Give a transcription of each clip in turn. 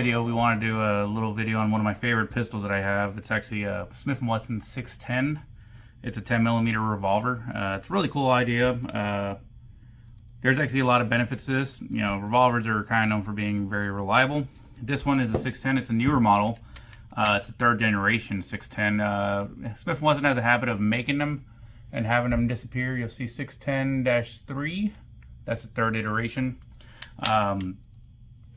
video, we want to do a little video on one of my favorite pistols that I have. It's actually a Smith & Wesson 610. It's a 10mm revolver. It's a really cool idea. There's actually a lot of benefits to this. You know, revolvers are kind of known for being very reliable. This one is a 610. It's a newer model. It's a third generation 610. Smith & Wesson has a habit of making them and having them disappear. You'll see 610-3. That's the third iteration.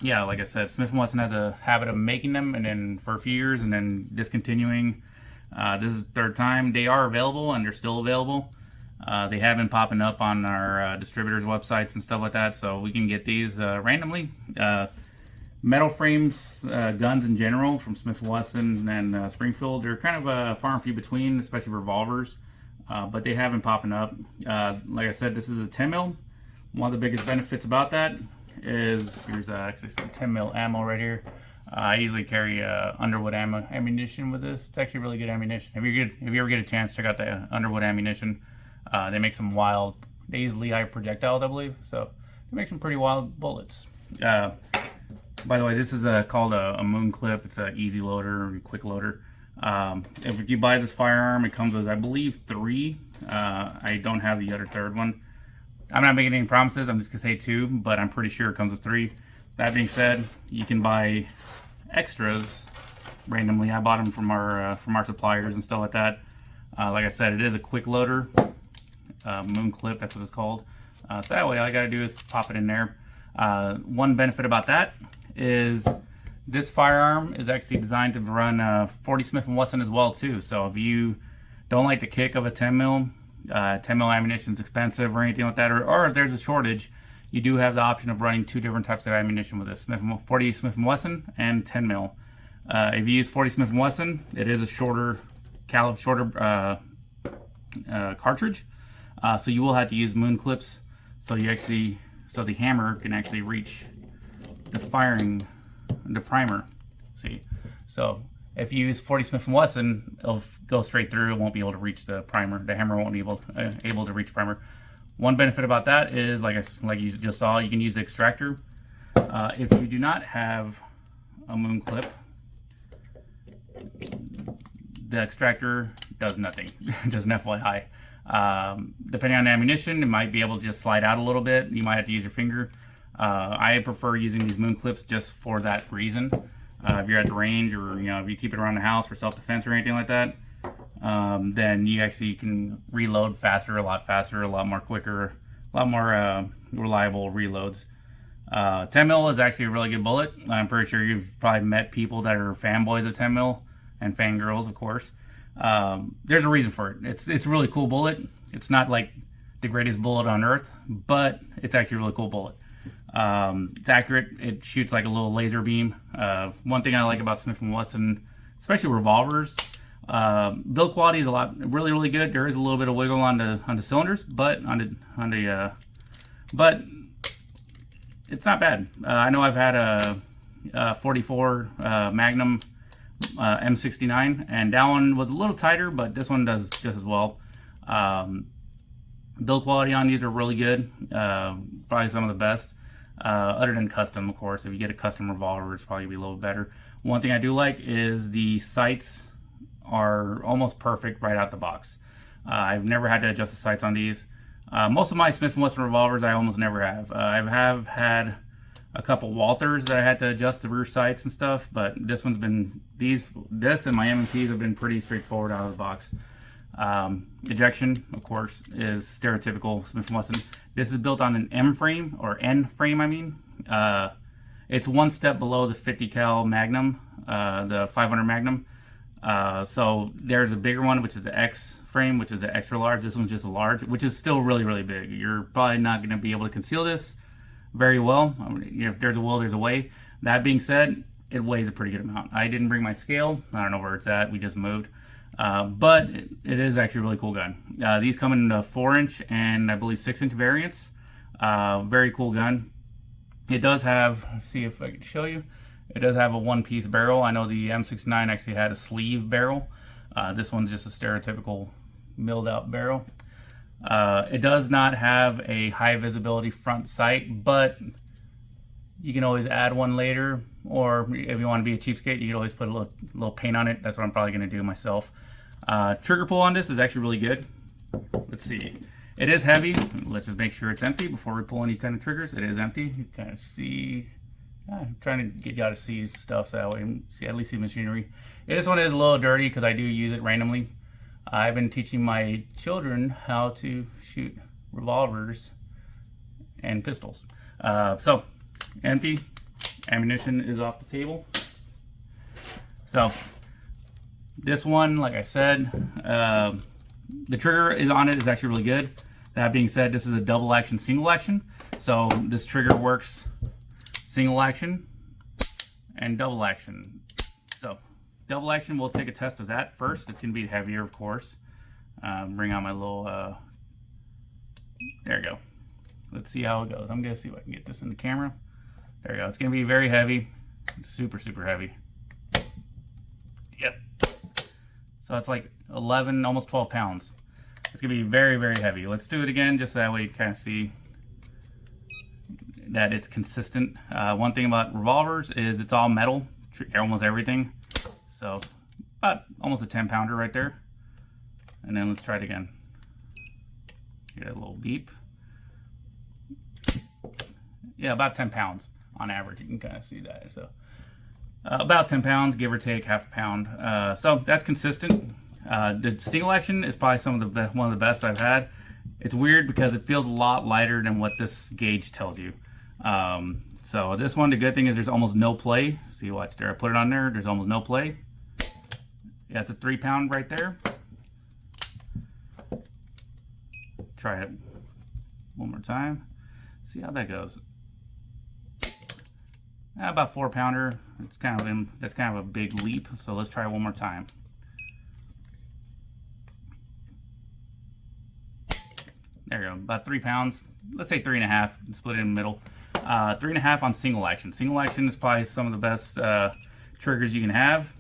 Yeah, like I said, Smith & Wesson has a habit of making them and then for a few years and then discontinuing. This is the third time. They are available and they're still available. They have been popping up on our distributors' websites and stuff like that, so we can get these randomly. Metal frames, guns in general from Smith & Wesson and Springfield, they're kind of far and few between, especially revolvers, but they have been popping up. Like I said, this is a 10mm. One of the biggest benefits about that is here's actually some 10mm ammo right here. I usually carry Underwood ammunition with this. It's actually really good ammunition. If you ever get a chance, check out the Underwood ammunition. They make some wild, they use Lehigh projectiles, I believe, so they make some pretty wild bullets. By the way, this is called a moon clip. It's an easy loader and quick loader. If you buy this firearm, it comes with, I believe, 3. I don't have the other third one. I'm not making any promises. I'm just gonna say 2, but I'm pretty sure it comes with 3. That being said, you can buy extras randomly. I bought them from our suppliers and stuff like that. Like I said, it is a quick loader, moon clip. That's what it's called. So that way, all I gotta do is pop it in there. One benefit about that is this firearm is actually designed to run 40 Smith & Wesson as well too. So if you don't like the kick of a 10mm, 10mm ammunition is expensive or anything like that, or if there's a shortage, you do have the option of running 2 different types of ammunition with this: 40 Smith & Wesson and 10mm. If you use 40 Smith & Wesson, it is a shorter cartridge, so you will have to use moon clips. So the hammer can actually reach the primer. See, so if you use 40 Smith & Wesson, it'll go straight through. It won't be able to reach the primer. The hammer won't be able to reach primer. One benefit about that is, like you just saw, you can use the extractor. If you do not have a moon clip, the extractor does nothing. Just an FYI. Depending on the ammunition, it might be able to just slide out a little bit. You might have to use your finger. I prefer using these moon clips just for that reason. If you're at the range, or if you keep it around the house for self-defense or anything like that, then you actually can reload faster, a lot more quicker, a lot more reliable reloads. 10mm is actually a really good bullet. I'm pretty sure you've probably met people that are fanboys of 10mm and fangirls, of course. There's a reason for it. It's a really cool bullet. It's not like the greatest bullet on earth, but it's actually a really cool bullet. It's accurate. It shoots like a little laser beam. One thing I like about Smith & Wesson, especially revolvers, build quality is really good. There is a little bit of wiggle on the cylinders, but but it's not bad. I know I've had a 44 Magnum M69, and that one was a little tighter, but this one does just as well. Build quality on these are really good. Probably some of the best. Other than custom, of course. If you get a custom revolver, it's probably be a little better. One thing I do like is the sights are almost perfect right out the box. I've never had to adjust the sights on these. Most of my Smith & Wesson revolvers I almost never have. I have had a couple Walthers that I had to adjust the rear sights and stuff, but this one's been, this and my M&Ps have been pretty straightforward out of the box. Ejection, of course, is stereotypical Smith & Wesson. This is built on an M frame, or N frame, I mean. It's one step below the 50 cal Magnum, the 500 Magnum. So there's a bigger one, which is the X frame, which is the extra large. This one's just a large, which is still really big. You're probably not going to be able to conceal this very well. I mean, if there's a will, there's a way. That being said, it weighs a pretty good amount. I didn't bring my scale. I don't know where it's at. We just moved. But it is actually a really cool gun. These come in 4-inch and I believe 6-inch variants. Very cool gun. It does have, let's see if I can show you, it does have a one-piece barrel. I know the M69 actually had a sleeve barrel. This one's just a stereotypical milled out barrel. It does not have a high visibility front sight, but You can always add one later, or if you want to be a cheapskate, you can always put a little paint on it. That's what I'm probably going to do myself. Trigger pull on this is actually really good. Let's see. It is heavy. Let's just make sure it's empty before we pull any kind of triggers. It is empty. You kind of see. I'm trying to get y'all to see stuff so that way you see, at least see machinery. This one is a little dirty because I do use it randomly. I've been teaching my children how to shoot revolvers and pistols. So empty. Ammunition is off the table. So this one, like I said, the trigger is on it is actually really good. That being said, this is a double action, single action. So this trigger works single action and double action. So double action, we'll take a test of that first. It's gonna be heavier, of course. Bring out my little, there we go. Let's see how it goes. I'm gonna see if I can get this in the camera. There we go. It's gonna be very heavy, super, super heavy. Yep. So it's like 11, almost 12 pounds. It's gonna be very, very heavy. Let's do it again, just so that way you kind of see that it's consistent. One thing about revolvers is it's all metal, almost everything. So about almost a 10 pounder right there. And then let's try it again. Get a little beep. Yeah, about 10 pounds on average. You can kind of see that. So about 10 pounds, give or take half a pound. So that's consistent. The single action is probably one of the best I've had. It's weird because it feels a lot lighter than what this gauge tells you. So this one, the good thing is there's almost no play. See, watch there, I put it on there, there's almost no play. Yeah, it's a 3 pound right there. Try it one more time. See how that goes. About 4 pounder. That's kind of a big leap. So let's try it one more time. There you go, about 3 pounds. Let's say 3.5. Split it in the middle. 3.5 on single action. Single action is probably some of the best triggers you can have.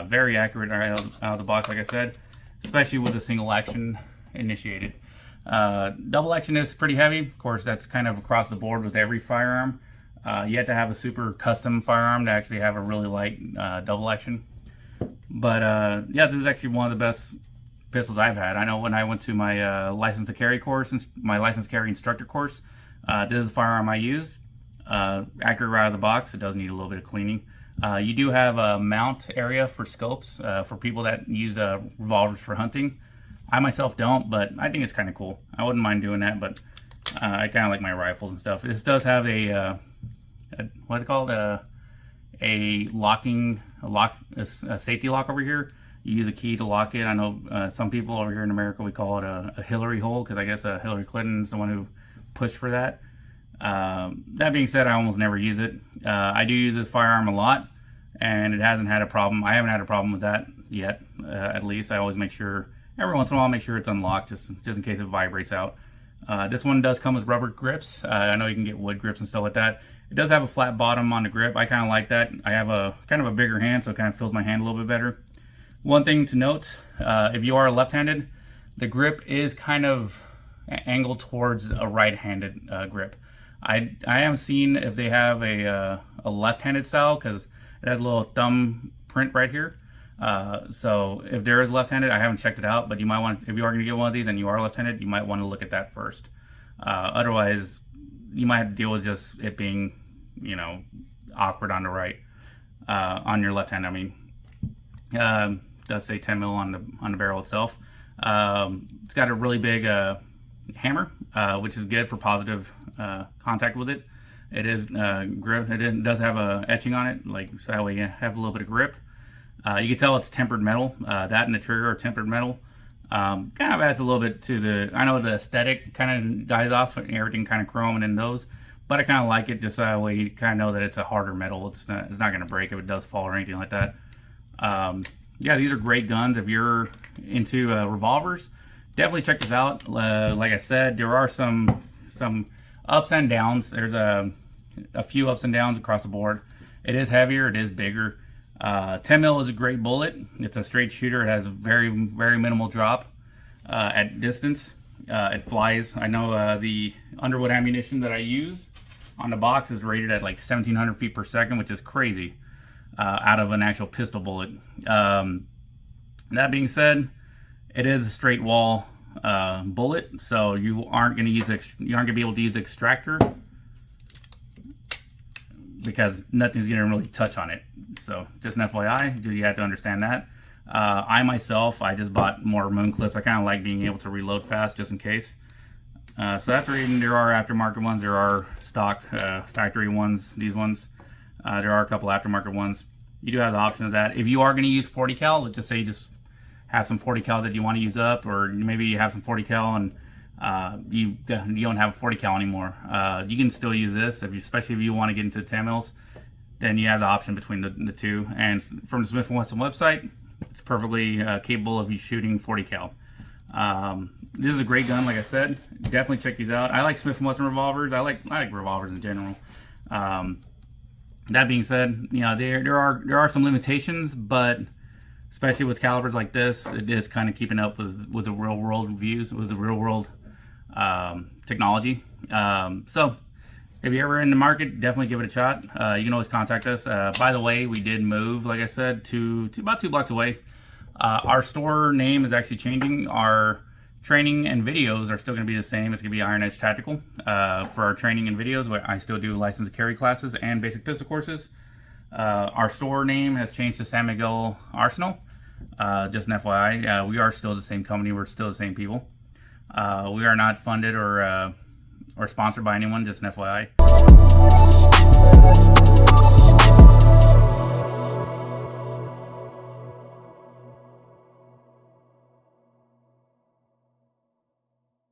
Very accurate right out of the box, like I said, especially with the single action initiated. Double action is pretty heavy. Of course, that's kind of across the board with every firearm. You have to have a super custom firearm to actually have a really light double action. But yeah, this is actually one of the best pistols I've had. I know when I went to my license to carry course, my license to carry instructor course, this is the firearm I used. Accurate right out of the box. It does need a little bit of cleaning. You do have a mount area for scopes for people that use revolvers for hunting. I myself don't, but I think it's kind of cool. I wouldn't mind doing that, but I kind of like my rifles and stuff. This does have a what's it called? A safety lock over here. You use a key to lock it. I know some people over here in America, we call it a Hillary hole, because I guess Hillary Clinton's the one who pushed for that. That being said, I almost never use it. I do use this firearm a lot, and it hasn't had a problem. I haven't had a problem with that yet, at least. I always make sure, every once in a while, make sure it's unlocked, just in case it vibrates out. This one does come with rubber grips. I know you can get wood grips and stuff like that. It does have a flat bottom on the grip. I kind of like that. I have a kind of a bigger hand, so it kind of fills my hand a little bit better. One thing to note, if you are left-handed, the grip is kind of angled towards a right-handed grip. I haven't seen if they have a left-handed style, because it has a little thumb print right here. So if there is left-handed, I haven't checked it out, but you might want, if you are going to get one of these and you are left-handed, you might want to look at that first. Otherwise, you might have to deal with just it being, you know, awkward on the right, on your left hand. I mean, does say 10 mil on the barrel itself. It's got a really big hammer, which is good for positive contact with it. It is grip. It does have a etching on it, like so that way you have a little bit of grip. You can tell it's tempered metal. That and the trigger are tempered metal. Kind of adds a little bit to the, I know the aesthetic kind of dies off and everything kind of chrome and in those, but I kind of like it just that way you kind of know that it's a harder metal. It's not going to break if it does fall or anything like that. Yeah, these are great guns. If you're into revolvers, definitely check this out. Like I said, there are some ups and downs. There's a few ups and downs across the board. It is heavier. It is bigger. 10 mil is a great bullet. It's a straight shooter. It has very, very minimal drop at distance. It flies. I know the Underwood ammunition that I use on the box is rated at like 1,700 feet per second, which is crazy, out of an actual pistol bullet. That being said, it is a straight wall bullet, so you aren't going to be able to use the extractor because nothing's going to really touch on it. So just an FYI, you have to understand that. I myself, I just bought more moon clips. I kind of like being able to reload fast just in case. So that's the reason there are aftermarket ones. There are stock factory ones, these ones. There are a couple aftermarket ones. You do have the option of that. If you are going to use 40 cal, let's just say you just have some 40 cal that you want to use up, or maybe you have some 40 cal and you don't have 40 cal anymore. You can still use this, especially if you want to get into 10 mils. Then you have the option between the two. And from the Smith & Wesson website, it's perfectly capable of you shooting 40 cal. This is a great gun, like I said. Definitely check these out. I like Smith & Wesson revolvers. I like revolvers in general. That being said, you know, there are some limitations, but especially with calibers like this, it is kind of keeping up with the real world views, with the real world technology. So if you're ever in the market, definitely give it a shot. You can always contact us. By the way, we did move, like I said, to about 2 blocks away. Our store name is actually changing. Our training and videos are still going to be the same. It's going to be Iron Edge Tactical. For our training and videos, where I still do license to carry classes and basic pistol courses. Our store name has changed to San Miguel Arsenal. Just an FYI, we are still the same company. We're still the same people. We are not funded or sponsored by anyone. Just an FYI.